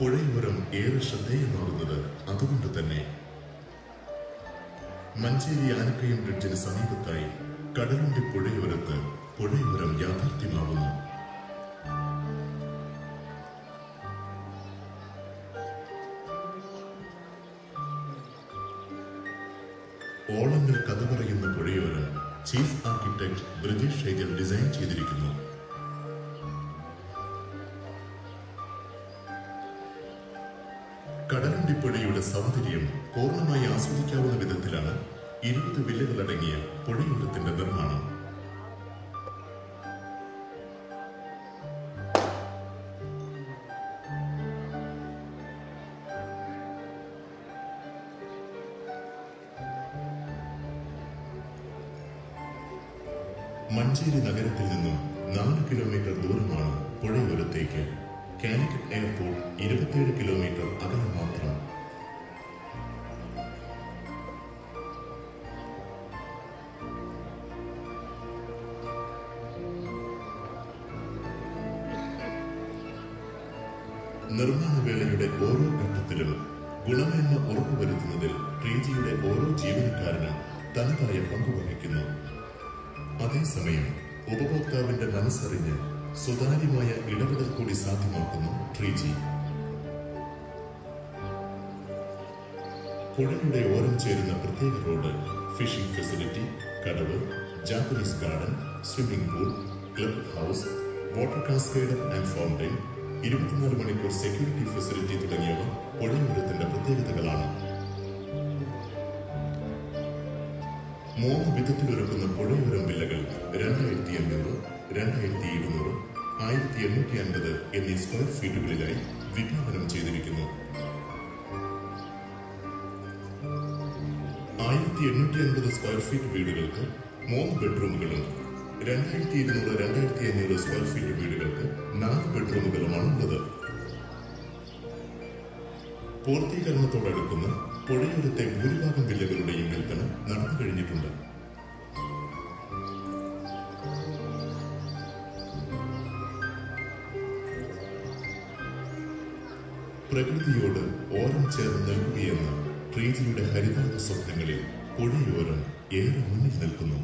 പുഴയോരം ഏറെ ശ്രദ്ധേയമാകുന്നത് അതുകൊണ്ട് തന്നെ. മഞ്ചേരി ആനക്കയം ബ്രിഡ്ജിന് സമീപത്തായി കടലുണ്ടി പുഴയോരത്ത് പുഴയോരം യാഥാർത്ഥ്യമാവുന്നു. ഓളങ്ങൾ കഥ പറയുന്ന പുഴയോരം ചീഫ് ആർക്കിടെക്ട് ബ്രിജേഷ് ഹൈഗൽ ഡിസൈൻ ചെയ്തിരിക്കുന്നു. കടലുണ്ടിപ്പുഴയുടെ സൗന്ദര്യം പൂർണ്ണമായി ആസ്വദിക്കാവുന്ന വിധത്തിലാണ് 20 വില്ലകളടങ്ങിയ പുഴയോരത്തിന്റെ നിർമ്മാണം. മഞ്ചേരി നഗരത്തിൽ നിന്നും 4 കിലോമീറ്റർ ദൂരമാണ് പുഴയോരത്തേക്ക്. കാലിക്കറ്റ് എയർപോർട്ട് 27 കിലോമീറ്റർ അകലെ മാത്രം. നിർമ്മാണ വേളയുടെ ഓരോ ഘട്ടത്തിലും ഗുണമേന്മ ഉറപ്പുവരുത്തുന്നതിൽ ട്രീജിയുടെ ഓരോ ജീവനക്കാരനും തനതായ പങ്കുവഹിക്കുന്നു. അതേസമയം ഉപഭോക്താവിന്റെ മനസ്സറിഞ്ഞ് സുതാര്യമായ ഇടപെടൽ കൂടി സാധ്യമാക്കുന്നു ട്രീജി. പുഴയുടെ ഓരം ചേരുന്ന പ്രത്യേക റോഡ്, ഫിഷിംഗ് ഫെസിലിറ്റി, കടവ്, Japanese garden, swimming pool, club house, water cascade and fountain, 24 മണിക്കൂർ സെക്യൂരിറ്റി ഫെസിലിറ്റി തുടങ്ങിയവ പുഴയോരത്തിന്റെ പ്രത്യേകതകളാണ്. 3 വിധത്തിലൊരുക്കുന്ന പുഴയോരം വില്ലകൾ 2500, 2700, 1850 എന്നീ സ്ക്വയർ ഫീറ്റുകളിലായി വിഭാവനം ചെയ്തിരിക്കുന്നു. 1850 സ്ക്വയർ ഫീറ്റ് വീടുകൾക്ക് 3 ബെഡ്റൂമുകളും 2200, 2500 സ്ക്വയർ ഫീറ്റ് വീടുകൾക്ക് 4 ബെഡ്റൂമുകളുമാണ് ഉള്ളത്. പൂർത്തീകരണത്തോടടുക്കുന്ന പുഴയോരത്തെ ഭൂരിഭാഗം വില്ലകളുടെയും വിൽപ്പന നടന്നു കഴിഞ്ഞിട്ടുണ്ട്. പ്രകൃതിയോട് ഓരം ചേർന്ന് നിൽക്കുകയെന്ന ട്രീജിയുടെ ഹരിതാഭ സ്വപ്നങ്ങളിൽ പുഴയോരം ഏറെ മുന്നിൽ നിൽക്കുന്നു.